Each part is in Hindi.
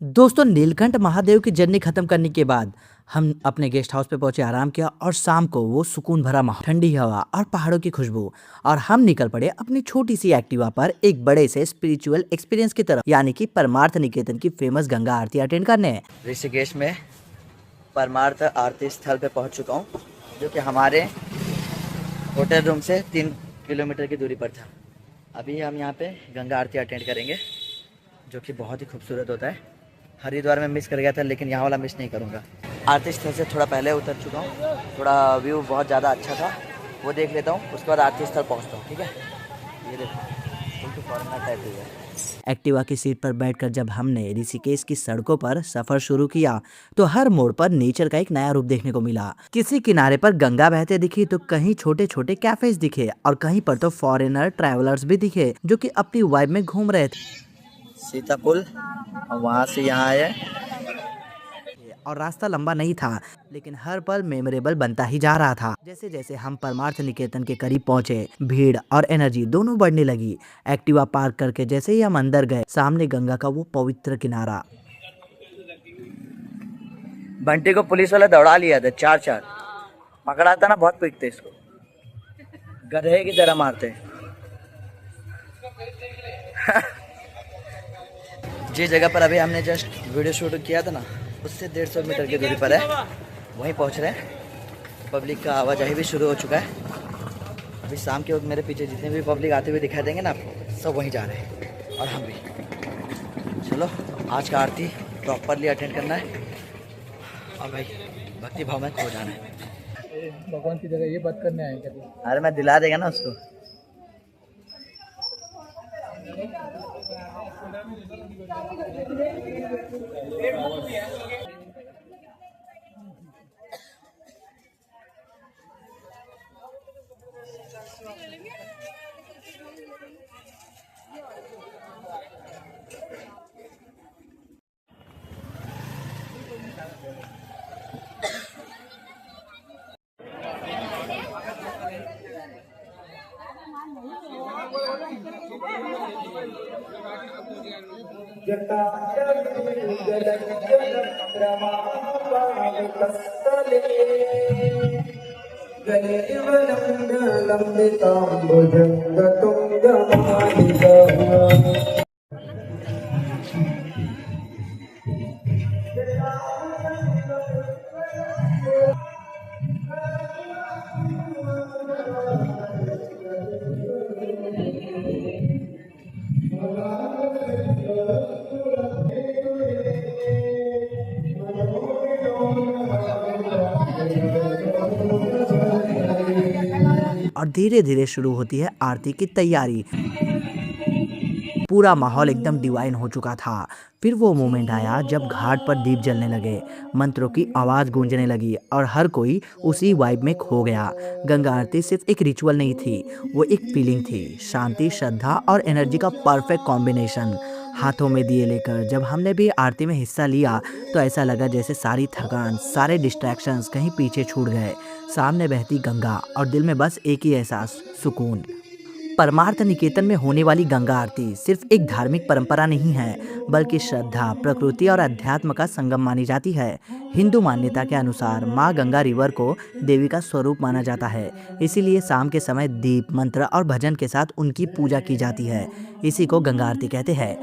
दोस्तों, नीलकंठ महादेव की जर्नी खत्म करने के बाद हम अपने गेस्ट हाउस पे पहुंचे, आराम किया और शाम को वो सुकून भरा माहौल, ठंडी हवा और पहाड़ों की खुशबू और हम निकल पड़े अपनी छोटी सी एक्टिवा पर एक बड़े से स्पिरिचुअल एक्सपीरियंस की तरफ, यानी कि परमार्थ निकेतन की फेमस गंगा आरती अटेंड करने। ऋषिकेश में परमार्थ आरती स्थल पे पहुंच चुका हूँ, जो कि हमारे होटल रूम से 3 किलोमीटर की दूरी पर था। अभी हम यहाँ पे गंगा आरती अटेंड करेंगे, जो कि बहुत ही खूबसूरत होता है। हरिद्वार में मिस कर गया था, लेकिन यहाँ वाला मिस नहीं करूँगा। आरती स्थल से थोड़ा पहले उतर चुका हूँ, थोड़ा व्यू बहुत ज़्यादा अच्छा था, वो देख लेता हूँ, उसके बाद आरती स्थल पहुँचता हूँ। ठीक है, ये देखो बिल्कुल फॉरेनर टाइप हुआ है। एक्टिवा की सीट पर बैठकर जब हमने ऋषिकेश की सड़कों पर सफर शुरू किया, तो हर मोड़ पर नेचर का एक नया रूप देखने को मिला। किसी किनारे पर गंगा बहते दिखी, तो कहीं छोटे छोटे कैफेज दिखे और कहीं पर तो फॉरेनर ट्रैवलर्स भी दिखे, जो कि अपनी वाइब में घूम रहे थे। सीता पुल और वहाँ से यहाँ आए, और रास्ता लंबा नहीं था, लेकिन हर पल मेमोरेबल बनता ही जा रहा था। जैसे जैसे हम परमार्थ निकेतन के करीब पहुंचे, भीड़ और एनर्जी दोनों बढ़ने लगी। एक्टिवा पार्क करके जैसे ही हम अंदर गए, सामने गंगा का वो पवित्र किनारा। बंटी को पुलिस वाले दौड़ा लिया था, चार चार पकड़ा था ना, बहुत पीटते इसको, गधे की तरह मारते। जिस जगह पर अभी हमने जस्ट वीडियो शूट किया था ना, उससे 150 मीटर की दूरी पर है, वहीं पहुंच रहे हैं। पब्लिक का आवाजाही भी शुरू हो चुका है। अभी शाम के वक्त मेरे पीछे जितने भी पब्लिक आते हुए दिखाई देंगे ना आपको, सब वहीं जा रहे हैं और हम भी। चलो, आज का आरती प्रॉपरली अटेंड करना है और भाई भक्ति भाव में खो जाना है। भगवान की जगह ये बात करने आए क्या? अरे मैं दिला देगा ना उसको। और धीरे धीरे शुरू होती है आरती की तैयारी। पूरा माहौल एकदम डिवाइन हो चुका था। फिर वो मोमेंट आया जब घाट पर दीप जलने लगे, मंत्रों की आवाज़ गूंजने लगी और हर कोई उसी वाइब में खो गया। गंगा आरती सिर्फ एक रिचुअल नहीं थी, वो एक फीलिंग थी, शांति, श्रद्धा और एनर्जी का परफेक्ट कॉम्बिनेशन। हाथों में दिए लेकर जब हमने भी आरती में हिस्सा लिया, तो ऐसा लगा जैसे सारी थकान, सारे डिस्ट्रैक्शंस कहीं पीछे छूट गए। सामने बहती गंगा और दिल में बस एक ही एहसास, सुकून। परमार्थ निकेतन में होने वाली गंगा आरती सिर्फ एक धार्मिक परंपरा नहीं है, बल्कि श्रद्धा, प्रकृति और अध्यात्म का संगम मानी जाती है। हिंदू मान्यता के अनुसार माँ गंगा रिवर को देवी का स्वरूप माना जाता है, इसीलिए शाम के समय दीप, मंत्र और भजन के साथ उनकी पूजा की जाती है। इसी को गंगा आरती कहते हैं।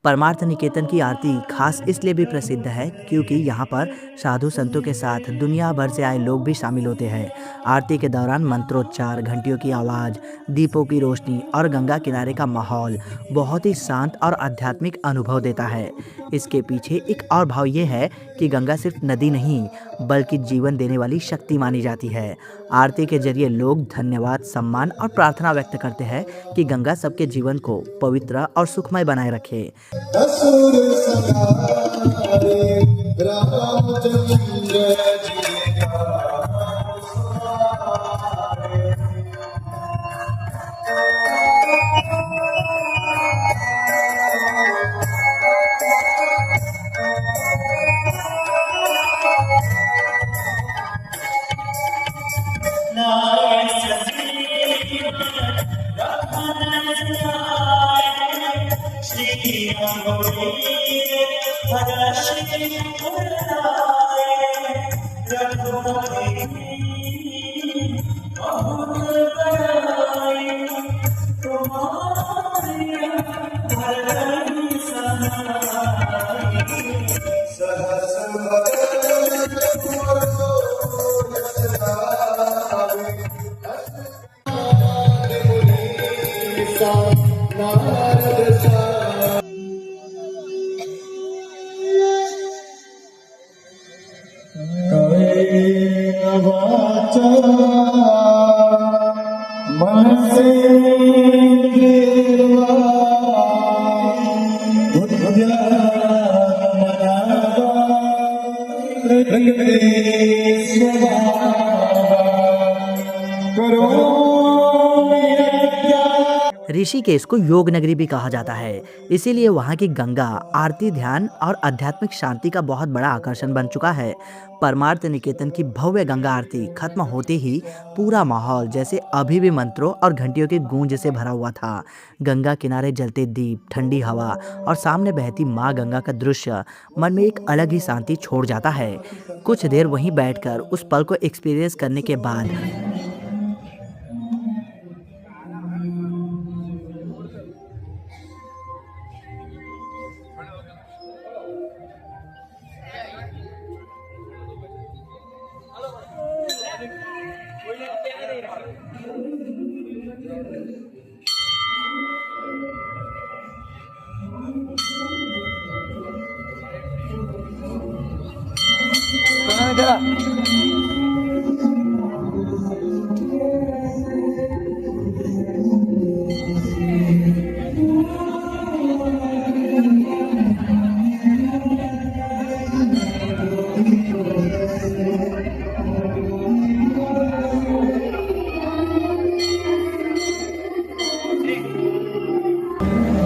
परमार्थ निकेतन की आरती खास इसलिए भी प्रसिद्ध है क्योंकि यहाँ पर साधु संतों के साथ दुनिया भर से आए लोग भी शामिल होते हैं। आरती के दौरान मंत्रोच्चार, घंटियों की आवाज़, दीपों की रोशनी और गंगा किनारे का माहौल बहुत ही शांत और आध्यात्मिक अनुभव देता है। इसके पीछे एक और भाव ये है कि गंगा सिर्फ नदी नहीं, बल्कि जीवन देने वाली शक्ति मानी जाती है। आरती के जरिए लोग धन्यवाद, सम्मान और प्रार्थना व्यक्त करते हैं कि गंगा सबके जीवन को पवित्र और सुखमय बनाए रखे। ऋषिकेश को योग नगरी भी कहा जाता है, इसीलिए वहाँ की गंगा आरती, ध्यान और आध्यात्मिक शांति का बहुत बड़ा आकर्षण बन चुका है। परमार्थ निकेतन की भव्य गंगा आरती खत्म होते ही पूरा माहौल जैसे अभी भी मंत्रों और घंटियों की गूंज से भरा हुआ था। गंगा किनारे जलते दीप, ठंडी हवा और सामने बहती माँ गंगा का दृश्य मन में एक अलग ही शांति छोड़ जाता है। कुछ देर वहीं बैठकर उस पल को एक्सपीरियंस करने के बाद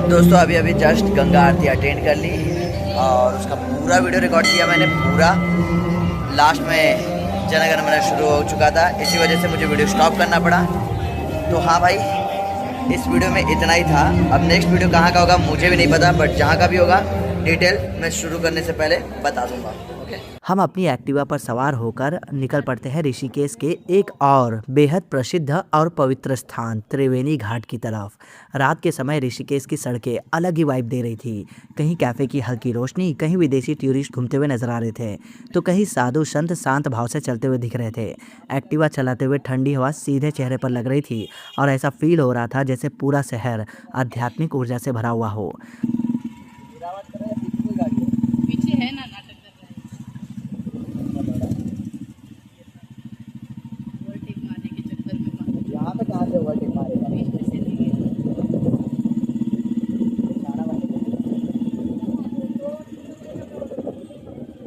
दोस्तों अभी अभी जस्ट गंगा आरती अटेंड कर ली और उसका पूरा वीडियो रिकॉर्ड किया मैंने पूरा। लास्ट में जनगण मन शुरू हो चुका था, इसी वजह से मुझे वीडियो स्टॉप करना पड़ा। तो हाँ भाई, इस वीडियो में इतना ही था। अब नेक्स्ट वीडियो कहाँ का होगा मुझे भी नहीं पता, बट जहाँ का भी होगा डिटेल मैं शुरू करने से पहले बता दूंगा। हम अपनी एक्टिवा पर सवार होकर निकल पड़ते हैं ऋषिकेश के एक और बेहद प्रसिद्ध और पवित्र स्थान त्रिवेणी घाट की तरफ। रात के समय ऋषिकेश की सड़कें अलग ही वाइब दे रही थी। कहीं कैफे की हल्की रोशनी, कहीं विदेशी टूरिस्ट घूमते हुए नजर आ रहे थे, तो कहीं साधु संत शांत भाव से चलते हुए दिख रहे थे। एक्टिवा चलाते हुए ठंडी हवा सीधे चेहरे पर लग रही थी और ऐसा फील हो रहा था जैसे पूरा शहर आध्यात्मिक ऊर्जा से भरा हुआ हो। पीछे है ना, नाटक कर रहा है। ओवरटेक मारने के चक्कर में यहाँ पे कहाँ से ओवरटेक मारेगा? बीच में से नहीं गया।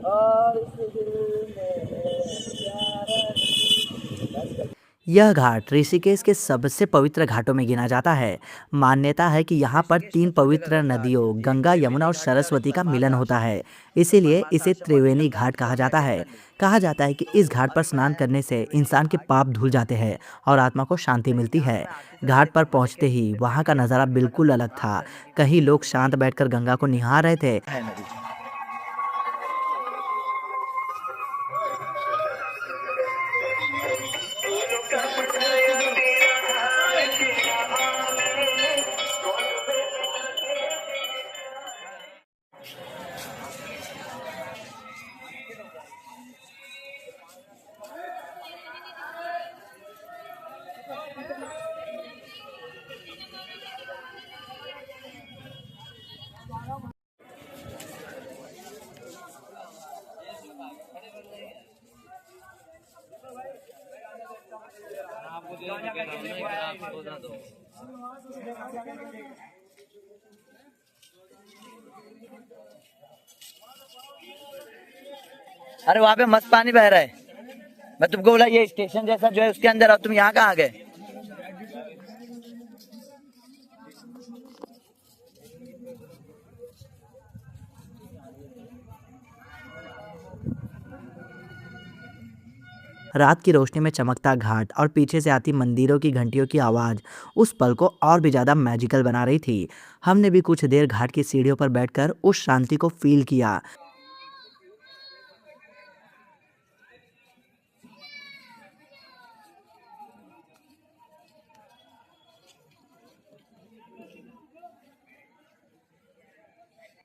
और इस दिल में यह घाट ऋषिकेश के सबसे पवित्र घाटों में गिना जाता है। मान्यता है कि यहाँ पर 3 पवित्र नदियों गंगा, यमुना और सरस्वती का मिलन होता है, इसीलिए इसे त्रिवेणी घाट कहा जाता है। कहा जाता है कि इस घाट पर स्नान करने से इंसान के पाप धुल जाते हैं और आत्मा को शांति मिलती है। घाट पर पहुँचते ही वहाँ का नज़ारा बिल्कुल अलग था। कहीं लोग शांत बैठकर गंगा को निहार रहे थे। अरे वहाँ पे मस्त पानी बह रहा है। मैं तुमको बोला ये स्टेशन जैसा जो है उसके अंदर, अब तुम यहाँ कहाँ आ गए? रात की रोशनी में चमकता घाट और पीछे से आती मंदिरों की घंटियों की आवाज उस पल को और भी ज्यादा मैजिकल बना रही थी। हमने भी कुछ देर घाट की सीढ़ियों पर बैठकर उस शांति को फील किया।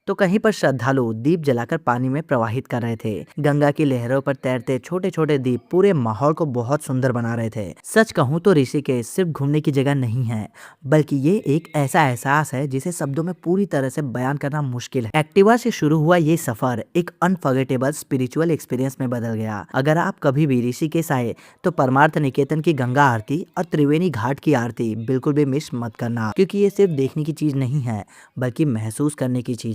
तो कहीं पर श्रद्धालु दीप जलाकर पानी में प्रवाहित कर रहे थे। गंगा की लहरों पर तैरते छोटे छोटे दीप पूरे माहौल को बहुत सुंदर बना रहे थे। सच कहूँ तो ऋषिकेश सिर्फ घूमने की जगह नहीं है, बल्कि ये एक ऐसा एहसास है जिसे शब्दों में पूरी तरह से बयान करना मुश्किल है। एक्टिवा से शुरू हुआ ये सफर एक अनफॉरगेटेबल स्पिरिचुअल एक्सपीरियंस में बदल गया। अगर आप कभी भी ऋषिकेश आए तो परमार्थ निकेतन की गंगा आरती और त्रिवेणी घाट की आरती बिल्कुल भी मिस मत करना, क्योंकि ये सिर्फ देखने की चीज नहीं है बल्कि महसूस करने की चीज है।